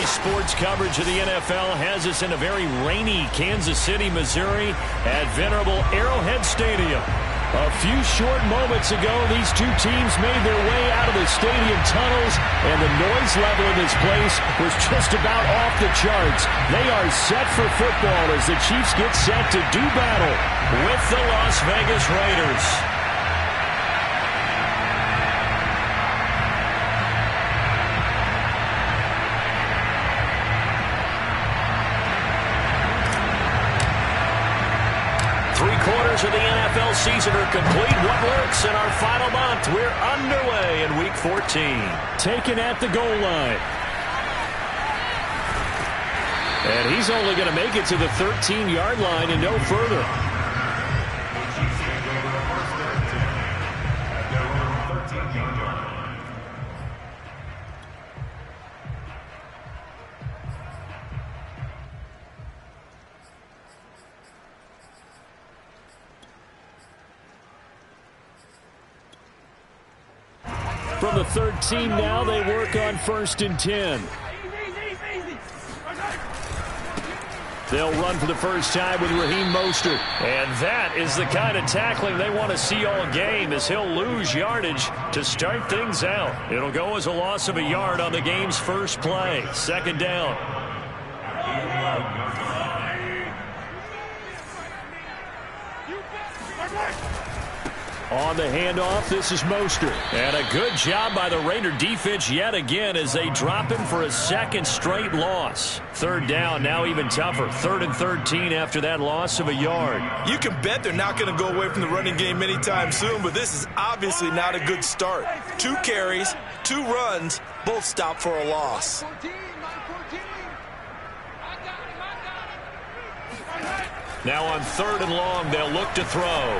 Sports coverage of the NFL has us in a very rainy Kansas City, Missouri at venerable Arrowhead Stadium. A few short moments ago, these two teams made their way out of the stadium tunnels, and the noise level in this place was just about off the charts. They are set for football as the Chiefs get set to do battle with the Las Vegas Raiders. Three-quarters of the NFL season are complete. What works in our final month? We're underway in Week 14. Taken at the goal line. And he's only going to make it to the 13-yard line and no further. From the 13 now, they work on 1st and 10. They'll run for the first time with Raheem Mostert. And that is the kind of tackling they want to see all game, as he'll lose yardage to start things out. It'll go as a loss of a yard on the game's first play. 2nd down. On the handoff, this is Mostert. And a good job by the Raider defense yet again as they drop him for a second straight loss. 3rd down, now even tougher. 3rd and 13 after that loss of a yard. You can bet they're not going to go away from the running game anytime soon, but this is obviously not a good start. 2 carries, 2 runs, both stopped for a loss. Now on 3rd and long, they'll look to throw.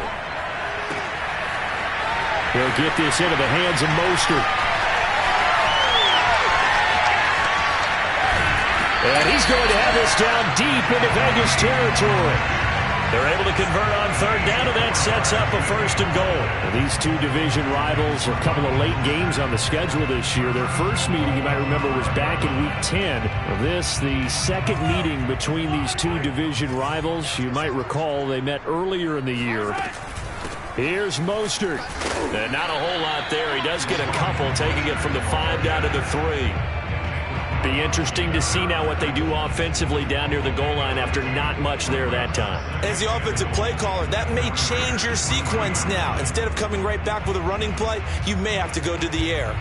He'll get this into the hands of Mostert. And he's going to have this down deep into Vegas territory. They're able to convert on 3rd down, and that sets up a 1st and goal. Well, these two division rivals, a couple of late games on the schedule this year. Their first meeting, you might remember, was back in Week 10. This, the second meeting between these two division rivals. You might recall they met earlier in the year. Here's Mostert. And not a whole lot there. He does get a couple, taking it from the 5 down to the 3. Be interesting to see now what they do offensively down near the goal line after not much there that time. As the offensive play caller, that may change your sequence now. Instead of coming right back with a running play, you may have to go to the air.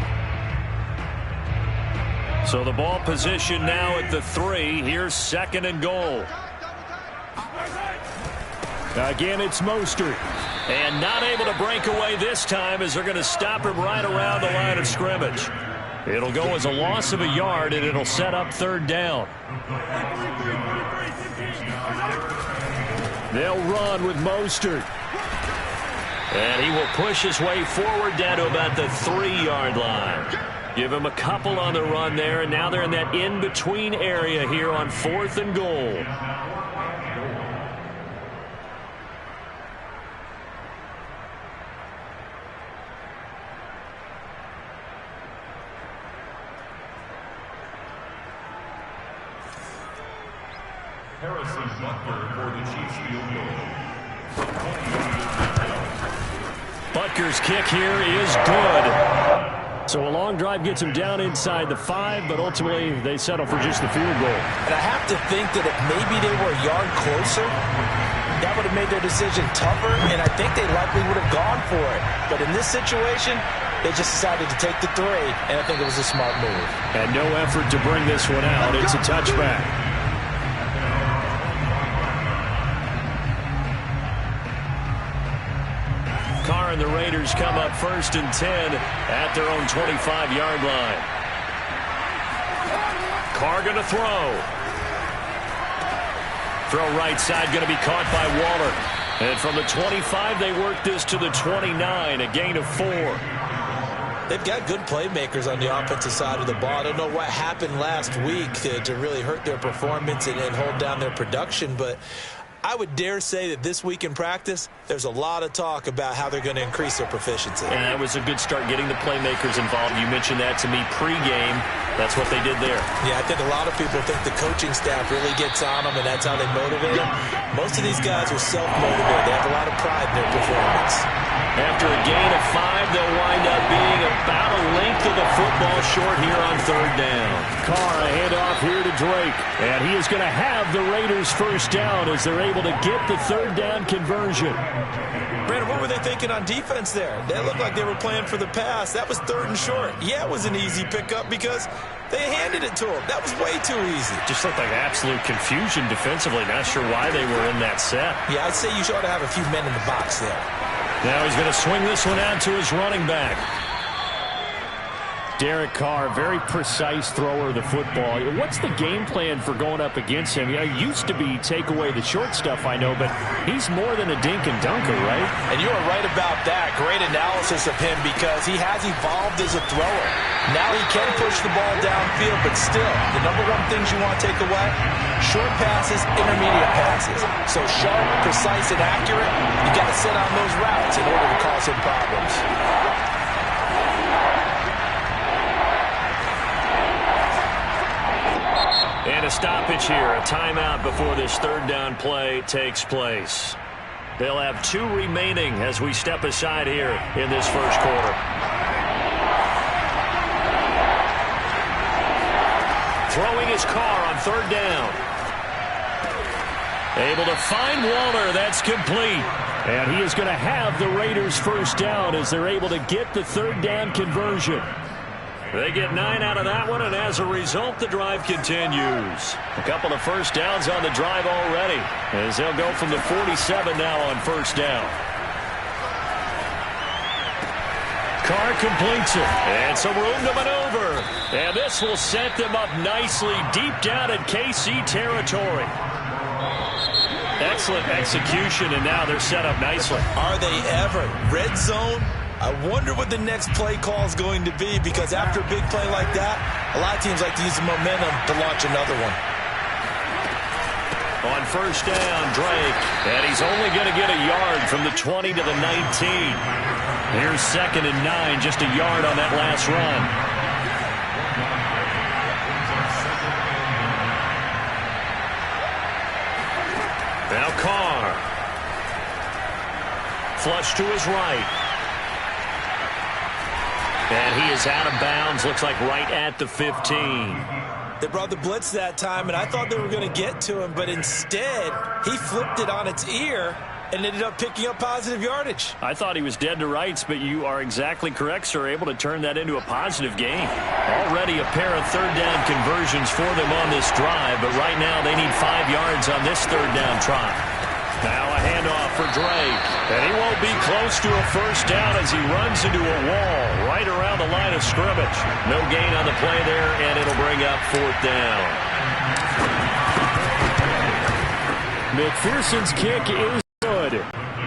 So the ball position now at the 3. Here's 2nd and goal. Again, it's Mostert. And not able to break away this time as they're going to stop him right around the line of scrimmage. It'll go as a loss of a yard, and it'll set up 3rd down. They'll run with Mostert. And he will push his way forward down to about the 3-yard line. Give him a couple on the run there, and now they're in that in-between area here on 4th and goal. Harrison Butker for the Chiefs field goal. Butker's kick here is good. So a long drive gets him down inside the 5, but ultimately they settle for just the field goal. And I have to think that if maybe they were a yard closer, that would have made their decision tougher, and I think they likely would have gone for it. But in this situation, they just decided to take the 3, and I think it was a smart move. And no effort to bring this one out. It's a touchback. Carr and the Raiders come up 1st and 10 at their own 25-yard line. Carr going to throw. Throw right side going to be caught by Waller. And from the 25, they work this to the 29, a gain of 4. They've got good playmakers on the offensive side of the ball. I don't know what happened last week to really hurt their performance and hold down their production, but I would dare say that this week in practice, there's a lot of talk about how they're going to increase their proficiency. And that was a good start getting the playmakers involved. You mentioned that to me pregame. That's what they did there. Yeah, I think a lot of people think the coaching staff really gets on them, and that's how they motivate them. Most of these guys are self-motivated. They have a lot of pride in their performance. After a gain of 5, they'll wind up being about a length of the football short here on third down. Carr, a handoff here to Drake. And he is going to have the Raiders first down as they're able to get the third down conversion. Brandon, what were they thinking on defense there? They looked like they were playing for the pass. That was third and short. Yeah, it was an easy pickup because they handed it to him. That was way too easy. Just looked like absolute confusion defensively. Not sure why they were in that set. Yeah, I'd say you ought to have a few men in the box there. Now he's going to swing this one out to his running back. Derek Carr, very precise thrower of the football. What's the game plan for going up against him? It used to be take away the short stuff, I know, but he's more than a dink and dunker, right? And you are right about that. Great analysis of him because he has evolved as a thrower. Now he can push the ball downfield, but still, the number one things you want to take away, short passes, intermediate passes. So sharp, precise, and accurate, you got to sit on those routes in order to cause him problems. And a stoppage here, a timeout before this third down play takes place. They'll have 2 remaining as we step aside here in this first quarter. Throwing his Carr on third down. Able to find Waller. That's complete. And he is going to have the Raiders first down as they're able to get the third down conversion. They get 9 out of that one, and as a result, the drive continues. A couple of first downs on the drive already, as they'll go from the 47 now on first down. Carr completes it, and some room to maneuver. And this will set them up nicely deep down in KC territory. Excellent execution, and now they're set up nicely. Are they ever? Red zone? I wonder what the next play call is going to be, because after a big play like that, a lot of teams like to use the momentum to launch another one. On first down, Drake, and he's only going to get a yard from the 20 to the 19. Here's 2nd and 9, just a yard on that last run. Now Carr. Flush to his right. And he is out of bounds, looks like right at the 15. They brought the blitz that time, and I thought they were going to get to him, but instead, he flipped it on its ear and ended up picking up positive yardage. I thought he was dead to rights, but you are exactly correct, sir, able to turn that into a positive gain. Already a pair of third down conversions for them on this drive, but right now they need 5 yards on this third down try. Now a handoff for Drake, and he won't be close to a first down as he runs into a wall right around the line of scrimmage. No gain on the play there, and it'll bring up 4th down. McPherson's kick is good,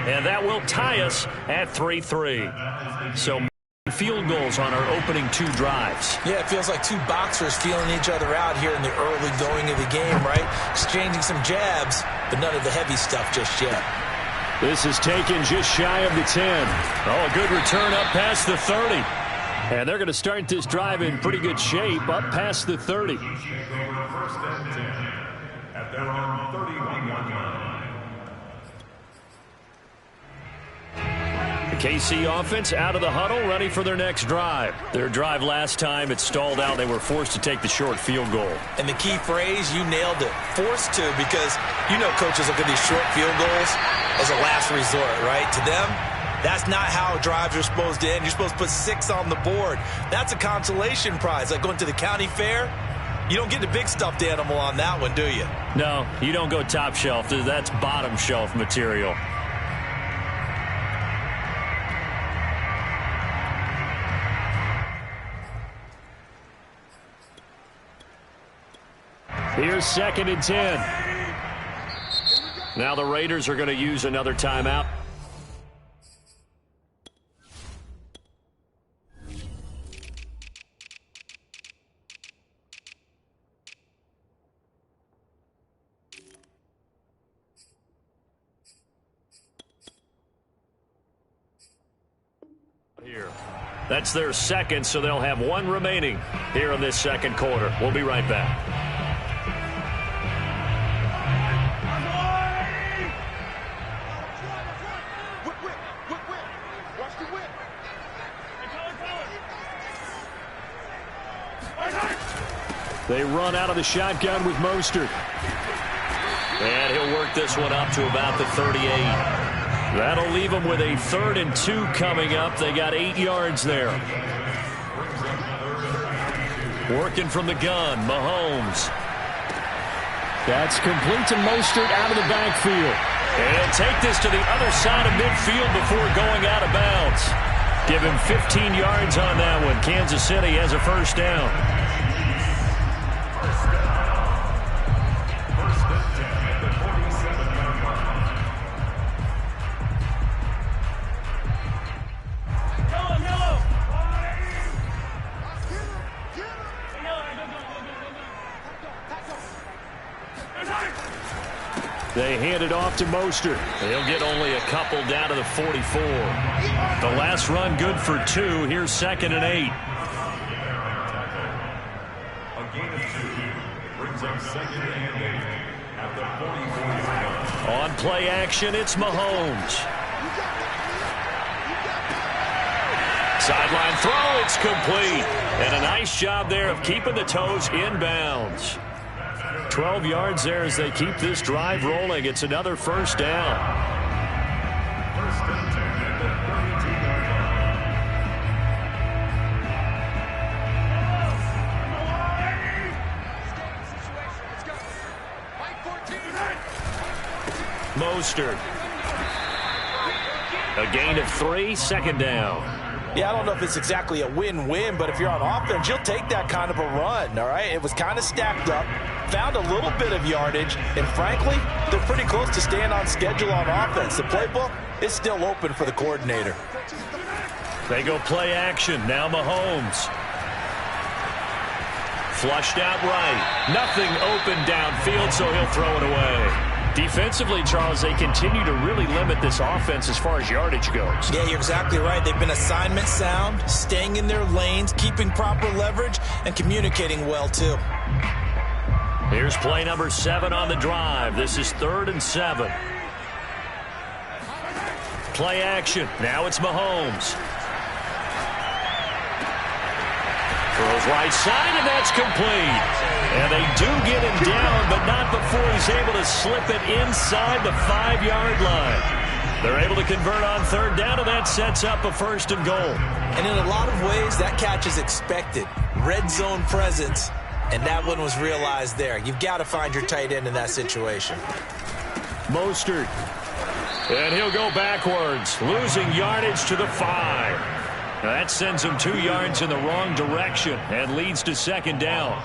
and that will tie us at 3-3. So field goals on our opening 2 drives. Yeah, it feels like 2 boxers feeling each other out here in the early going of the game, right? Exchanging some jabs, but none of the heavy stuff just yet. This is taken just shy of the 10. Oh, a good return up past the 30. And they're going to start this drive in pretty good shape up past the 30. First and 10 at their own 31-yard line. KC offense out of the huddle, ready for their next drive. Their drive last time, it stalled out. They were forced to take the short field goal. And the key phrase, you nailed it, forced to, because you know coaches look at these short field goals as a last resort, right? To them, that's not how drives are supposed to end. You're supposed to put 6 on the board. That's a consolation prize, like going to the county fair. You don't get the big stuffed animal on that one, do you? No, you don't go top shelf. That's bottom shelf material. Here's 2nd and 10. Now the Raiders are going to use another timeout. That's their second, so they'll have one remaining here in this second quarter. We'll be right back. They run out of the shotgun with Mostert. And he'll work this one up to about the 38. That'll leave them with a 3rd and 2 coming up. They got 8 yards there. Working from the gun, Mahomes. That's complete to Mostert out of the backfield. And he'll take this to the other side of midfield before going out of bounds. Give him 15 yards on that one. Kansas City has a first down. They hand it off to Mostert. He'll get only a couple down to the 44. The last run good for 2. Here's 2nd and 8. A gain of 2 brings up 2nd and 8 at the 44. On play action, it's Mahomes. Sideline throw, it's complete. And a nice job there of keeping the toes in bounds. 12 yards there as they keep this drive rolling. It's another first down. First and 10 at the 32-yard line. Mostert. A gain of 3, 2nd down. Yeah, I don't know if it's exactly a win-win, but if you're on offense, you'll take that kind of a run, all right? It was kind of stacked up, found a little bit of yardage, and frankly, they're pretty close to staying on schedule on offense. The playbook is still open for the coordinator. They go play action. Now Mahomes. Flushed out right. Nothing open downfield, so he'll throw it away. Defensively, Charles, they continue to really limit this offense as far as yardage goes. Yeah, you're exactly right. They've been assignment sound, staying in their lanes, keeping proper leverage, and communicating well, too. Here's play number 7 on the drive. This is 3rd and 7. Play action. Now it's Mahomes. Throws right side, and that's complete. And they do get him down, but not before he's able to slip it inside the 5-yard line. They're able to convert on 3rd down, and that sets up a 1st and goal. And in a lot of ways, that catch is expected. Red zone presence, and that one was realized there. You've got to find your tight end in that situation. Mostert. And he'll go backwards, losing yardage to the 5. Now that sends him 2 yards in the wrong direction and leads to 2nd down.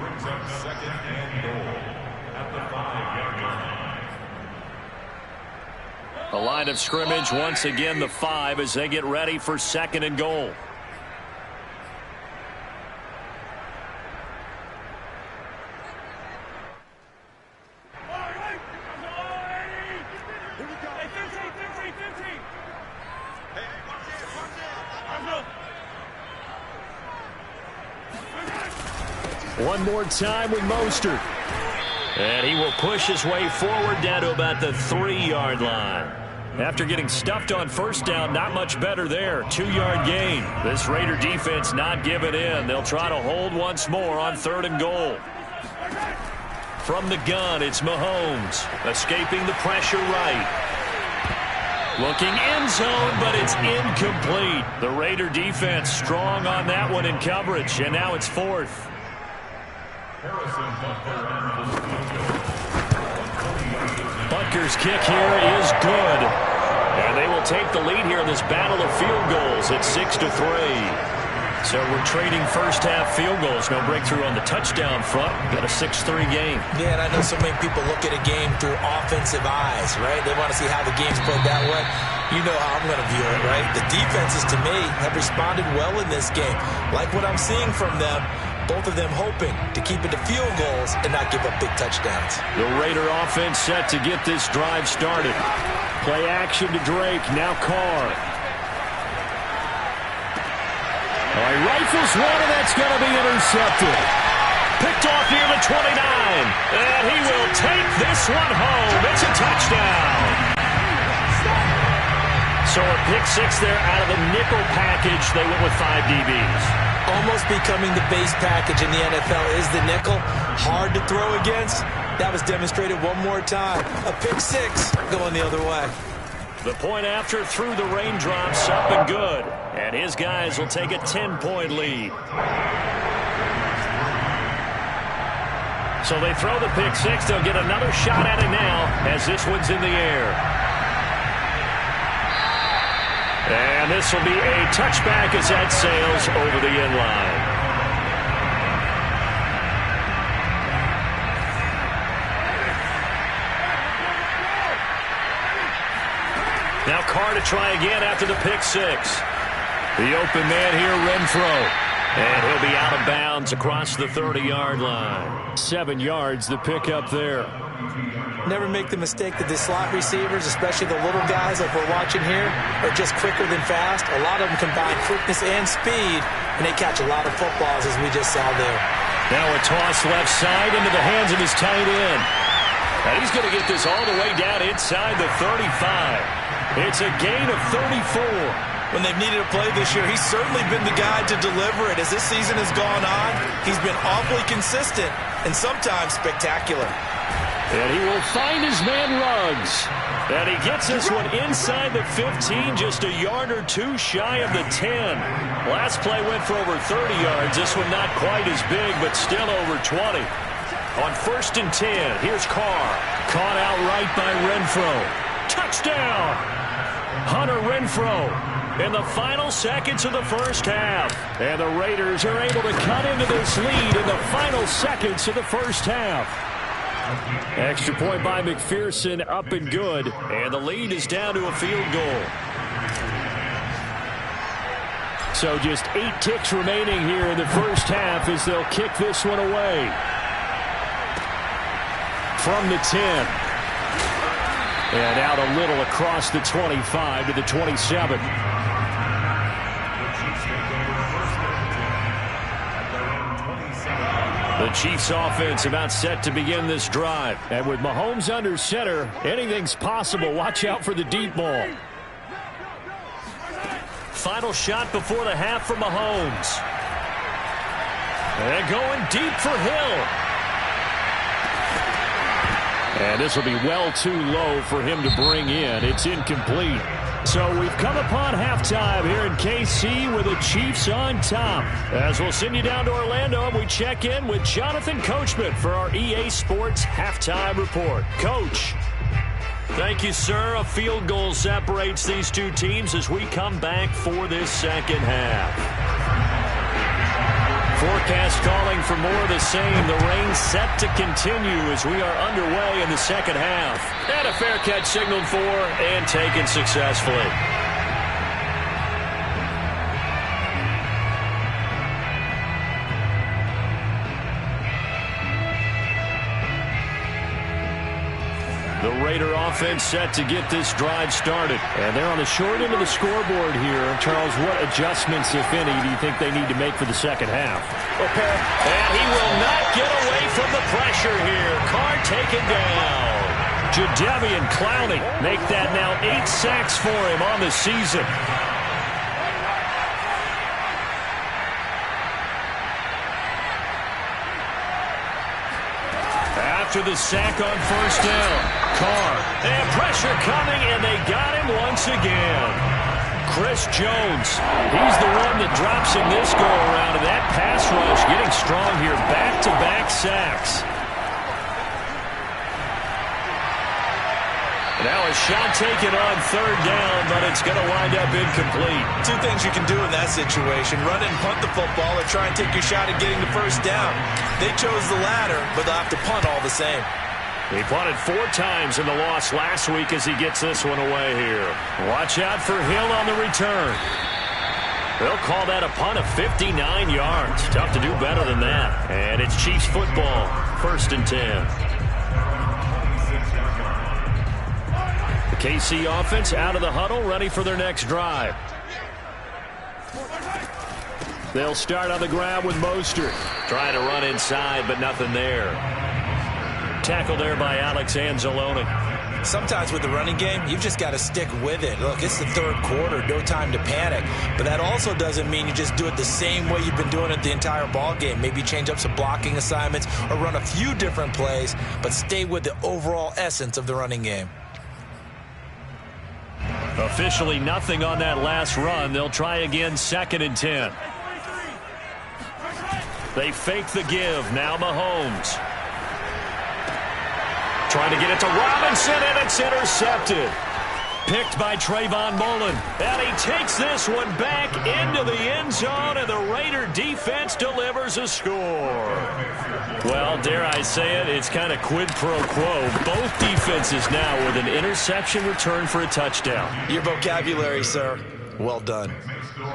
Brings up 2nd and goal at the 5-yard line. The line of scrimmage once again the 5 as they get ready for 2nd and goal. One more time with Mostert. And he will push his way forward down to about the 3-yard line. After getting stuffed on 1st down, not much better there. 2-yard gain. This Raider defense not giving in. They'll try to hold once more on 3rd and goal. From the gun, it's Mahomes. Escaping the pressure right. Looking end zone, but it's incomplete. The Raider defense strong on that one in coverage, and now it's 4th. Butker's kick here is good. And they will take the lead here in this battle of field goals at 6-3. So we're trading first half field goals. No breakthrough on the touchdown front. Got a 6-3 game. Yeah, and I know so many people look at a game through offensive eyes, right? They want to see how the game's played that way. You know how I'm going to view it, right? The defenses, to me, have responded well in this game. Like what I'm seeing from them, both of them hoping to keep it to field goals and not give up big touchdowns. The Raider offense set to get this drive started. Play action to Drake, now Carr. He rifles one, and that's going to be intercepted. Picked off near the 29. And he will take this one home. It's a touchdown. So a pick six there out of the nickel package. They went with 5 DBs. Almost becoming the base package in the NFL is the nickel. Hard to throw against. That was demonstrated one more time. A pick six going the other way. The point after through the raindrops, up and good. And his guys will take a 10-point lead. So they throw the pick six. They'll get another shot at it now as this one's in the air. And this will be a touchback as that sails over the end line. Now Carr to try again after the pick six. The open man here, Renfro. And he'll be out of bounds across the 30-yard line. 7 yards, the pickup there. Never make the mistake that the slot receivers, especially the little guys like we're watching here, are just quicker than fast. A lot of them combine quickness and speed, and they catch a lot of footballs, as we just saw there. Now a toss left side into the hands of his tight end. And he's going to get this all the way down inside the 35. It's a gain of 34. When they've needed a play this year, he's certainly been the guy to deliver it. As this season has gone on, he's been awfully consistent and sometimes spectacular. And he will find his man Ruggs. And he gets this one inside the 15, just a yard or two shy of the 10. Last play went for over 30 yards. This one not quite as big, but still over 20. On 1st and 10, here's Carr. Caught out right by Renfro. Touchdown! Hunter Renfro in the final seconds of the first half. And the Raiders are able to cut into this lead in the final seconds of the first half. Extra point by McPherson, up and good. And the lead is down to a field goal. So just 8 ticks remaining here in the first half as they'll kick this one away. From the 10. And out a little across the 25 to the 27. The Chiefs offense about set to begin this drive. And with Mahomes under center, anything's possible. Watch out for the deep ball. Final shot before the half from Mahomes. And going deep for Hill. And this will be well too low for him to bring in. It's incomplete. So we've come upon halftime here in KC with the Chiefs on top. As we'll send you down to Orlando, and we check in with Jonathan Coachman for our EA Sports Halftime Report. Coach. Thank you, sir. A field goal separates these two teams as we come back for this second half. Forecast calling for more of the same. The rain set to continue as we are underway in the second half. And a fair catch signaled for and taken successfully. The Raider offense set to get this drive started. And they're on the short end of the scoreboard here. Charles, what adjustments, if any, do you think they need to make for the second half? Okay. And he will not get away from the pressure here. Carr taken down. Jadeveon Clowney make that now 8 sacks for him on the season. After the sack on first down, Carr, and pressure coming, and they got him once again. Chris Jones, he's the one that drops him this go-around, and that pass rush getting strong here, back-to-back sacks. Now a shot taken on third down, but it's going to wind up incomplete. 2 things you can do in that situation. Run and punt the football or try and take your shot at getting the first down. They chose the latter, but they'll have to punt all the same. He punted 4 times in the loss last week as he gets this one away here. Watch out for Hill on the return. They'll call that a punt of 59 yards. Tough to do better than that. And it's Chiefs football, 1st and 10. KC offense out of the huddle, ready for their next drive. They'll start on the ground with Mostert. Trying to run inside, but nothing there. Tackled there by Alex Anzalone. Sometimes with the running game, you've just got to stick with it. Look, it's the third quarter, no time to panic. But that also doesn't mean you just do it the same way you've been doing it the entire ball game. Maybe change up some blocking assignments or run a few different plays, but stay with the overall essence of the running game. Officially nothing on that last run. They'll try again, 2nd and 10. They fake the give. Now Mahomes. Trying to get it to Robinson, and it's intercepted. Picked by Trayvon Mullen. And he takes this one back into the end zone, and the Raider defense delivers a score. Well, dare I say it, it's kind of quid pro quo. Both defenses now with an interception return for a touchdown. Your vocabulary, sir. Well done.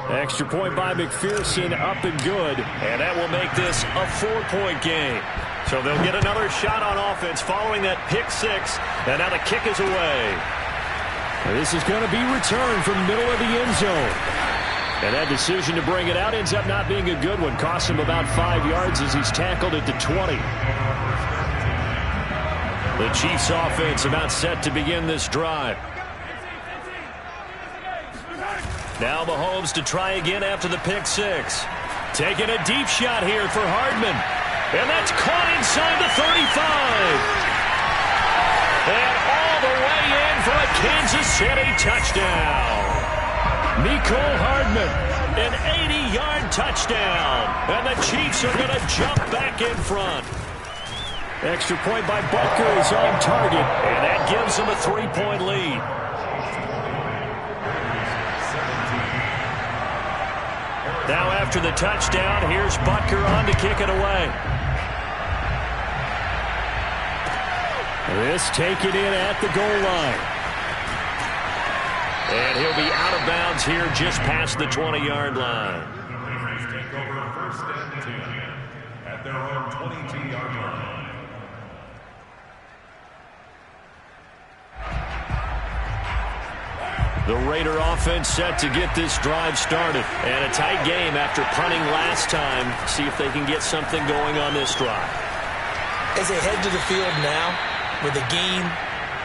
Extra point by McPherson, up and good. And that will make this a 4-point game. So they'll get another shot on offense following that pick 6. And now the kick is away. This is going to be returned from the middle of the end zone. And that decision to bring it out ends up not being a good one. Cost him about 5 yards as he's tackled at the 20. The Chiefs offense about set to begin this drive. Now Mahomes to try again after the pick 6. Taking a deep shot here for Hardman. And that's caught inside the 35. And all the way in for a Kansas City touchdown. Mecole Hardman, an 80-yard touchdown. And the Chiefs are going to jump back in front. Extra point by Butker is on target. And that gives them a 3-point lead. Now after the touchdown, here's Butker on to kick it away. This taken in at the goal line. And he'll be out of bounds here just past the 20-yard line. Take over 1st and 10 at their own 22-yard line. The Raider offense set to get this drive started. And a tight game after punting last time. See if they can get something going on this drive. As they head to the field now, with the game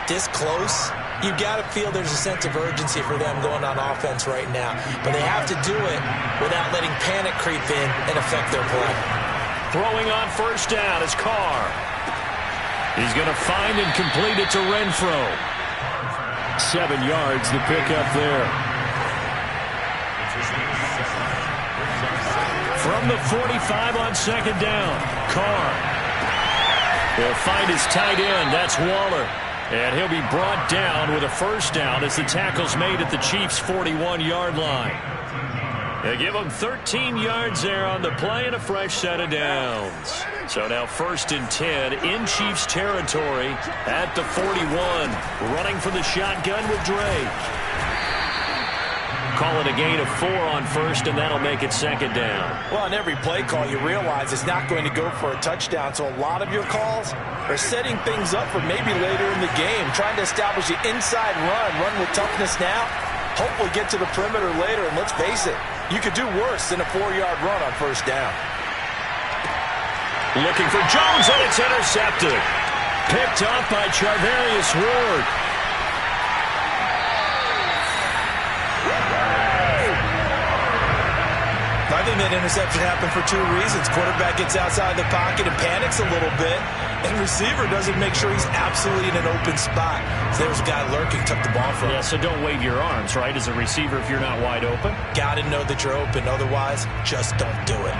this close, you've got to feel there's a sense of urgency for them going on offense right now. But they have to do it without letting panic creep in and affect their play. Throwing on 1st down is Carr. He's going to find and complete it to Renfro. 7 yards, the pickup there. From the 45 on 2nd down, Carr. He'll find his tight end, that's Waller. And he'll be brought down with a 1st down as the tackle's made at the Chiefs' 41-yard line. They give them 13 yards there on the play and a fresh set of downs. So now 1st and 10 in Chiefs territory at the 41. Running for the shotgun with Drake. Call it a gain of 4 on 1st, and that'll make it 2nd down. Well, on every play call, you realize it's not going to go for a touchdown. So a lot of your calls are setting things up for maybe later in the game. Trying to establish the inside run with toughness now. Hopefully get to the perimeter later, and let's face it, you could do worse than a 4-yard run on 1st down. Looking for Jones, and it's intercepted. Picked up by Charvarius Ward. I think that interception happened for 2 reasons. Quarterback gets outside the pocket and panics a little bit, and receiver doesn't make sure he's absolutely in an open spot. So there's a guy lurking, took the ball from him. Yeah, so don't wave your arms, right, as a receiver if you're not wide open. Got to know that you're open. Otherwise, just don't do it.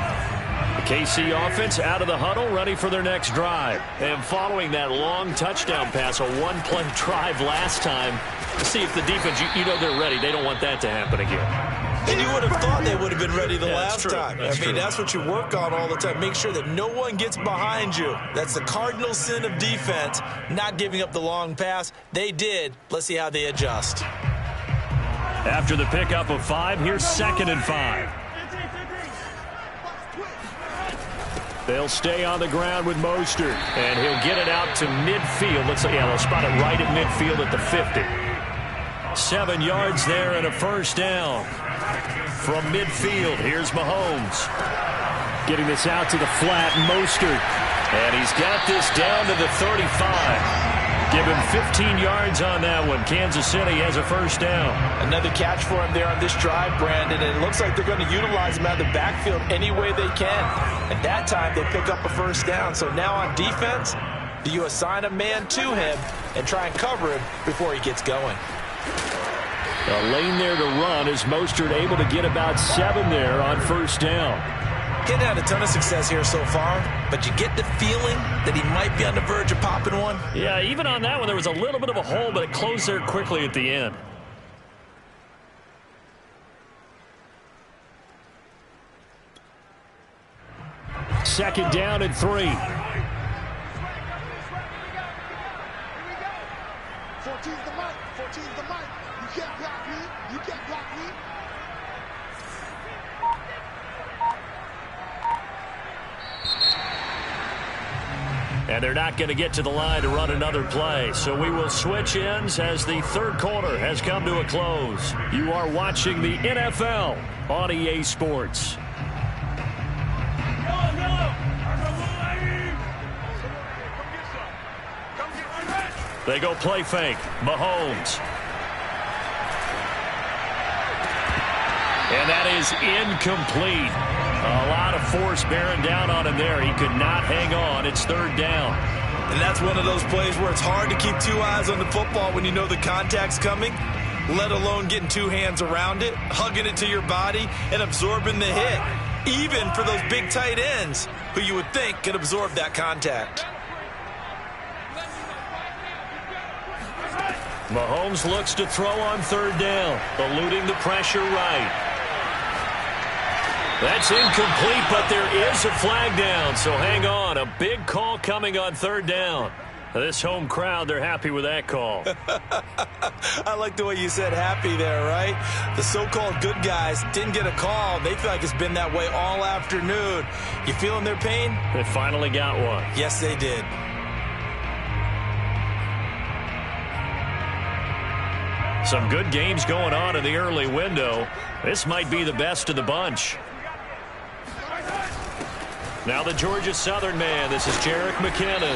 The KC offense out of the huddle, ready for their next drive. And following that long touchdown pass, a 1-play drive last time, to see if the defense, you know they're ready. They don't want that to happen again. And you would have thought they would have been ready the last time. That's true. That's what you work on all the time. Make sure that no one gets behind you. That's the cardinal sin of defense, not giving up the long pass. They did. Let's see how they adjust. After the pickup of 5, here's 2nd and 5. They'll stay on the ground with Mostert, and he'll get it out to midfield. They'll spot it right at midfield at the 50. 7 yards there and a 1st down. from midfield. Here's Mahomes. Getting this out to the flat, Mostert. And he's got this down to the 35. Give him 15 yards on that one. Kansas City has a first down. Another catch for him there on this drive, Brandon, and it looks like they're going to utilize him out of the backfield any way they can. And that time they pick up a first down. So now on defense, do you assign a man to him and try and cover him before he gets going? A lane there to run. Is Mostert able to get about 7 there on first down? Getting had a ton of success here so far, but you get the feeling that he might be on the verge of popping one. Yeah, even on that one, there was a little bit of a hole, but it closed there quickly at the end. Second down and 3. 14's the mic. 14's the mic. You can't block me. You can't block me. And they're not going to get to the line to run another play. So we will switch ends as the third quarter has come to a close. You are watching the NFL on EA Sports. They go play fake. Mahomes. And that is incomplete. A lot of force bearing down on him there. He could not hang on. It's third down. And that's one of those plays where it's hard to keep two eyes on the football when you know the contact's coming, let alone getting two hands around it, hugging it to your body, and absorbing the hit, even for those big tight ends who you would think could absorb that contact. Mahomes looks to throw on third down, eluding the pressure right. That's incomplete, but there is a flag down, so hang on. A big call coming on third down. This home crowd, they're happy with that call. I like the way you said happy there, right? The so-called good guys didn't get a call. They feel like it's been that way all afternoon. You feeling their pain? They finally got one. Yes, they did. Some good games going on in the early window. This might be the best of the bunch. Now the Georgia Southern man. This is Jerick McKinnon.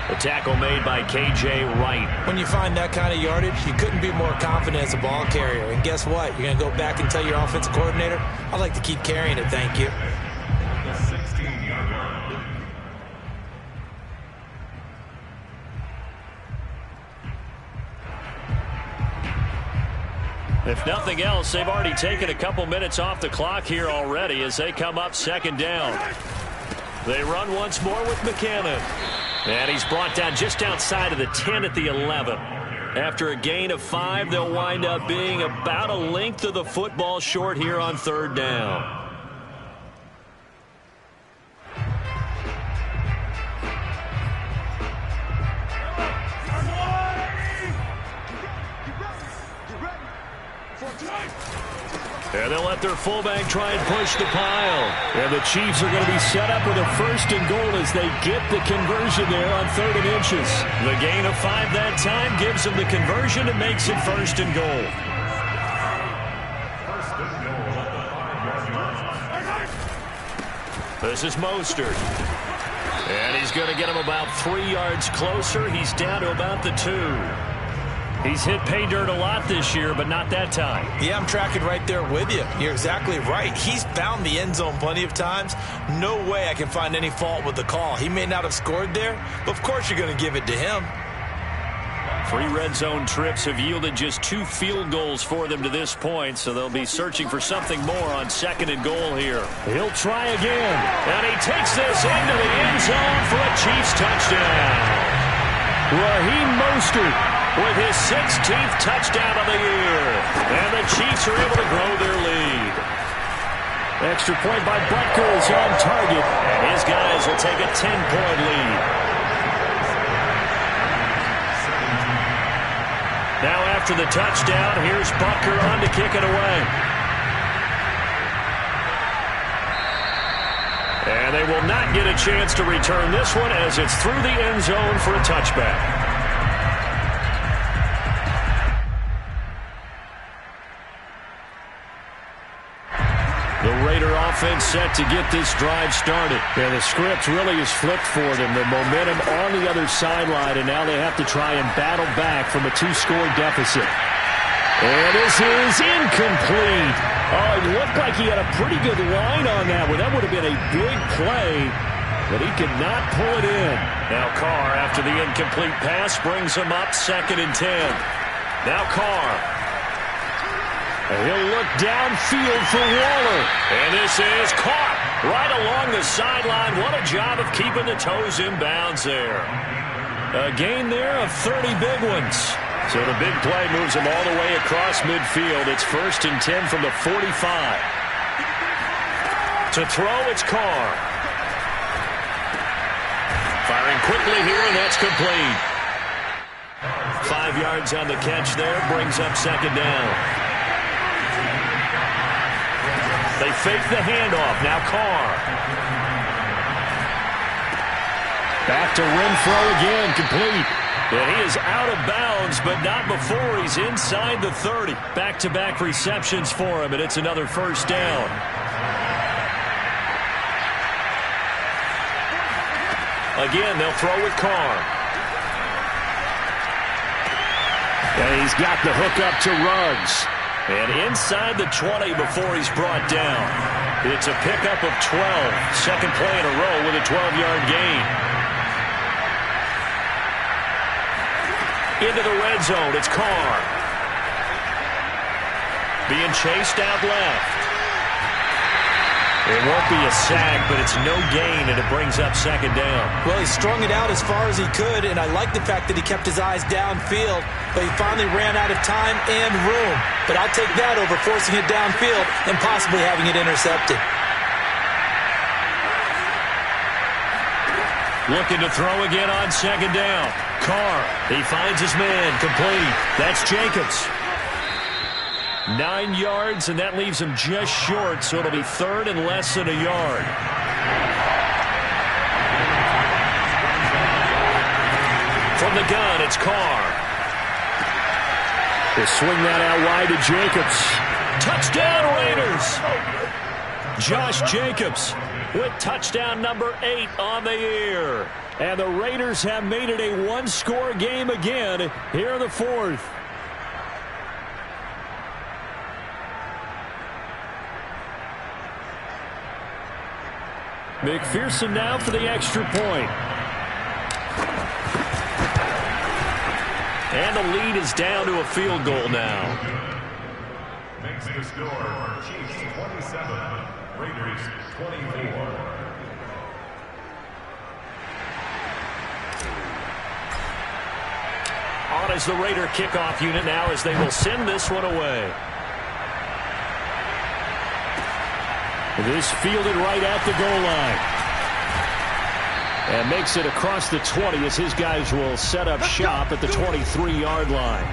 The tackle made by K.J. Wright. When you find that kind of yardage, you couldn't be more confident as a ball carrier. And guess what? You're going to go back and tell your offensive coordinator, I'd like to keep carrying it, thank you. If nothing else, they've already taken a couple minutes off the clock here already as they come up second down. They run once more with McKinnon. And he's brought down just outside of the 10 at the 11. After a gain of 5, they'll wind up being about a length of the football short here on third down. And they'll let their fullback try and push the pile. And the Chiefs are going to be set up with a first and goal as they get the conversion there on 3rd and inches. The gain of 5 that time gives them the conversion and makes it first and goal. This is Mostert. And he's going to get him about 3 yards closer. He's down to about the 2. He's hit pay dirt a lot this year, but not that time. Yeah, I'm tracking right there with you. You're exactly right. He's found the end zone plenty of times. No way I can find any fault with the call. He may not have scored there, but of course you're going to give it to him. 3 red zone trips have yielded just 2 field goals for them to this point, so they'll be searching for something more on 2nd and goal here. He'll try again. And he takes this into the end zone for a Chiefs touchdown. Raheem Mostert with his 16th touchdown of the year. And the Chiefs are able to grow their lead. Extra point by Butker is on target. And his guys will take a 10-point lead. Now after the touchdown, here's Butker on to kick it away. And they will not get a chance to return this one as it's through the end zone for a touchback. set to get this drive started. Yeah, the script really is flipped for them. The momentum on the other sideline, and now they have to try and battle back from a 2-score deficit. And this is incomplete. Oh, it looked like he had a pretty good line on that one. That would have been a big play, but he could not pull it in. Now Carr, after the incomplete pass, brings him up 2nd and 10. Now Carr. And he'll look downfield for Waller. And this is caught right along the sideline. What a job of keeping the toes in bounds there. A gain there of 30 big ones. So the big play moves him all the way across midfield. It's 1st and 10 from the 45. To throw, it's Carr. Firing quickly here, and that's complete. 5 yards on the catch there, brings up 2nd down. They fake the handoff. Now Carr. Back to Renfrow again, complete. And he is out of bounds, but not before he's inside the 30. Back-to-back receptions for him, and it's another 1st down. Again, they'll throw with Carr. And he's got the hook up to Ruggs. And inside the 20 before he's brought down. It's a pickup of 12. Second play in a row with a 12-yard gain. Into the red zone. It's Carr. Being chased out left. It won't be a sack, but it's no gain, and it brings up 2nd down. Well, he strung it out as far as he could, and I like the fact that he kept his eyes downfield, but he finally ran out of time and room. But I'll take that over forcing it downfield and possibly having it intercepted. Looking to throw again on 2nd down. Carr, he finds his man, complete. That's Jacobs. 9 yards, and that leaves him just short, so it'll be 3rd and less than a yard. From the gun, it's Carr. They swing that out wide to Jacobs. Touchdown, Raiders! Josh Jacobs with touchdown number 8 on the year. And the Raiders have made it a 1-score game again here in the 4th. McPherson now for the extra point. And the lead is down to a field goal now. Makes the score Chiefs 27, Raiders 24. On is the Raider kickoff unit now as they will send this one away. This fielded right at the goal line. And makes it across the 20 as his guys will set up shop at the 23-yard line.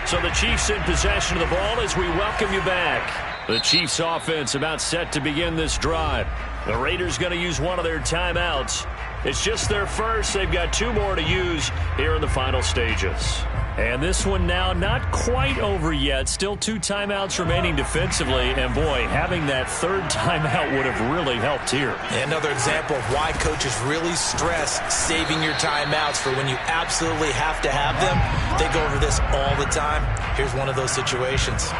So the Chiefs in possession of the ball as we welcome you back. The Chiefs offense about set to begin this drive. The Raiders going to use one of their timeouts. It's just their first. They've got 2 more to use here in the final stages. And this one now not quite over yet. Still 2 timeouts remaining defensively. And boy, having that 3rd timeout would have really helped here. Another example of why coaches really stress saving your timeouts for when you absolutely have to have them. They go over this all the time. Here's one of those situations.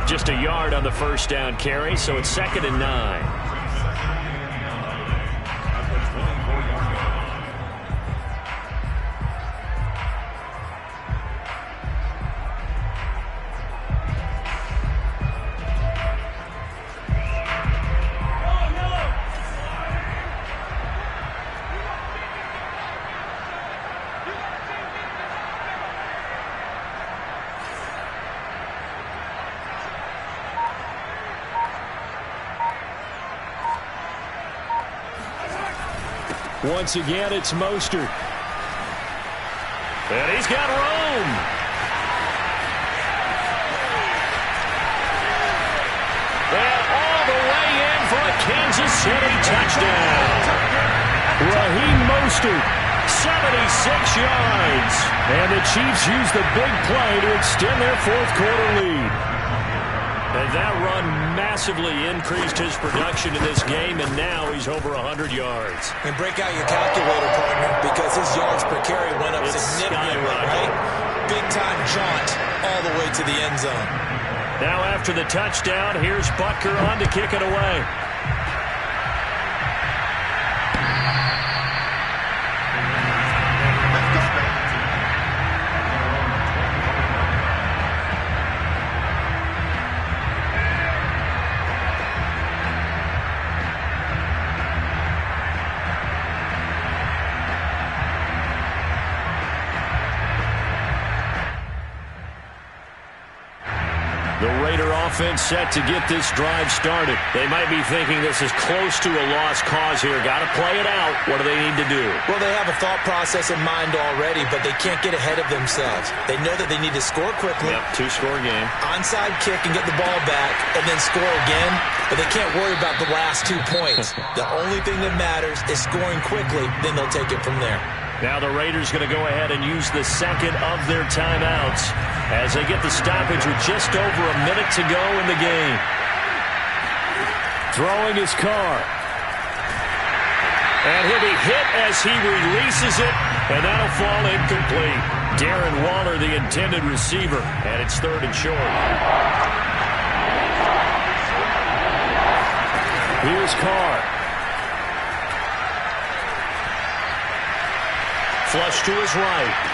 Just a yard on the first down carry, so it's 2nd and 9. Once again, it's Mostert. And he's got room. And all City touchdown. Raheem Mostert, 76 yards. And the Chiefs use the big play to extend their fourth quarter lead. And that run massively increased his production in this game, and now he's over 100 yards. And break out your calculator, partner, because his yards per carry went up significantly, right? Big-time jaunt all the way to the end zone. Now after the touchdown, here's Butker on to kick it away. The Raider offense set to get this drive started. They might be thinking this is close to a lost cause here. Got to play it out. What do they need to do? Well, they have a thought process in mind already, but they can't get ahead of themselves. They know that they need to score quickly. Yep, two-score game. Onside kick and get the ball back and then score again, but they can't worry about the last 2 points. The only thing that matters is scoring quickly, then they'll take it from there. Now the Raiders going to go ahead and use the second of their timeouts as they get the stoppage with just over a minute to go in the game. Throwing his Carr. And he'll be hit as he releases it, and that'll fall incomplete. Darren Waller, the intended receiver, and it's third and short. Here's Carr. Flush to his right.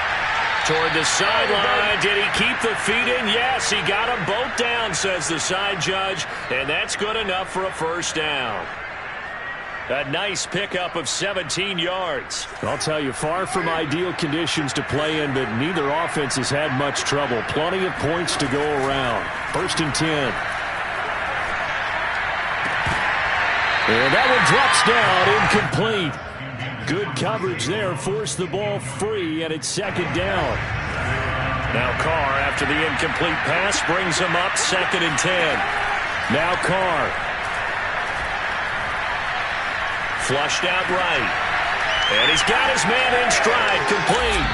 Toward the sideline. Did he keep the feet in? Yes, he got them both down, says the side judge. And that's good enough for a first down. A nice pickup of 17 yards. I'll tell you, far from ideal conditions to play in, but neither offense has had much trouble. Plenty of points to go around. First and 10. And that one drops down, incomplete. Good coverage there, forced the ball free, and it's second down. Now Carr, after the incomplete pass, brings him up second and 10. Now Carr. Flushed out right. And he's got his man in stride, complete.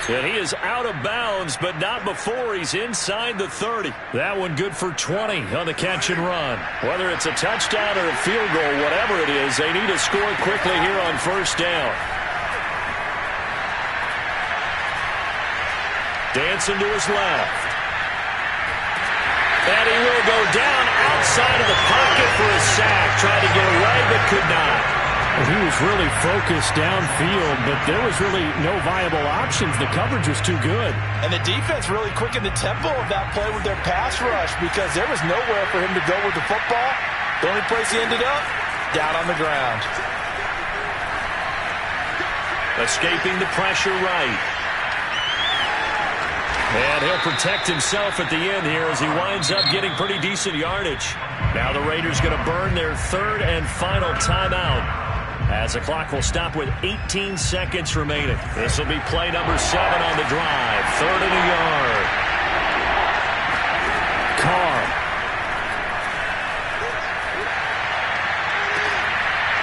And he is out of bounds, but not before he's inside the 30. That one good for 20 on the catch and run. Whether it's a touchdown or a field goal, whatever it is, they need to score quickly here on first down. Dancing to his left. And he will go down outside of the pocket for a sack. Tried to get away, but could not. He was really focused downfield, but there was really no viable options. The coverage was too good. And the defense really quickened the tempo of that play with their pass rush because there was nowhere for him to go with the football. The only place he ended up, down on the ground. Escaping the pressure right. And he'll protect himself at the end here as he winds up getting pretty decent yardage. Now the Raiders going to burn their third and final timeout, as the clock will stop with 18 seconds remaining. This will be play number 7 on the drive. Third and a yard. Carr.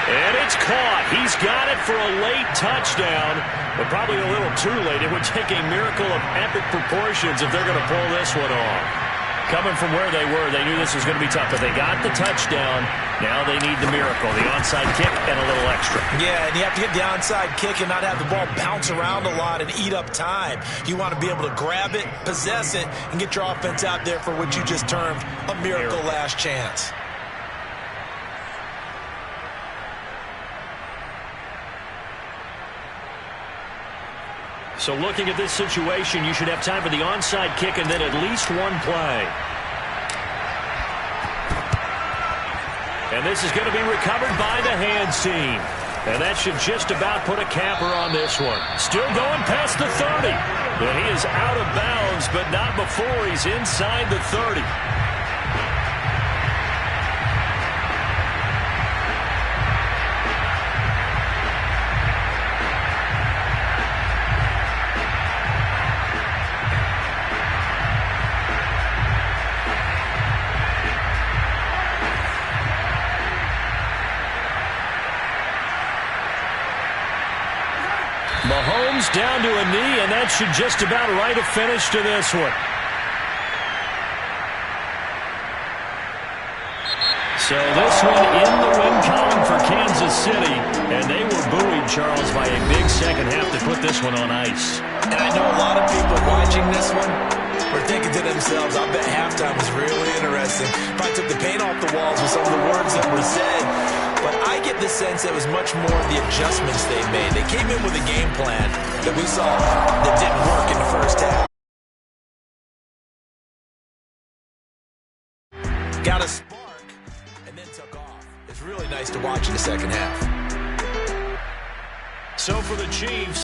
And it's caught. He's got it for a late touchdown, but probably a little too late. It would take a miracle of epic proportions if they're going to pull this one off. Coming from where they were, they knew this was going to be tough, but they got the touchdown. Now they need the miracle, the onside kick and a little extra. Yeah, and you have to get the onside kick and not have the ball bounce around a lot and eat up time. You want to be able to grab it, possess it, and get your offense out there for what you just termed a miracle last chance. So looking at this situation, you should have time for the onside kick and then at least one play. And this is going to be recovered by the hands team. And that should just about put a capper on this one. Still going past the 30. And he is out of bounds, but not before he's inside the 30. Mahomes down to a knee, and that should just about write a finish to this one. So this one in the win column for Kansas City, and they were buoyed, Charles, by a big second half to put this one on ice. And I know a lot of people watching this one were thinking to themselves, I bet halftime was really interesting. If I took the paint off the walls with some of the words that were said. But I get the sense it was much more the adjustments they made. They came in with a game plan that we saw that didn't work in the first half. Got a spark and then took off. It's really nice to watch in the second half. So for the Chiefs,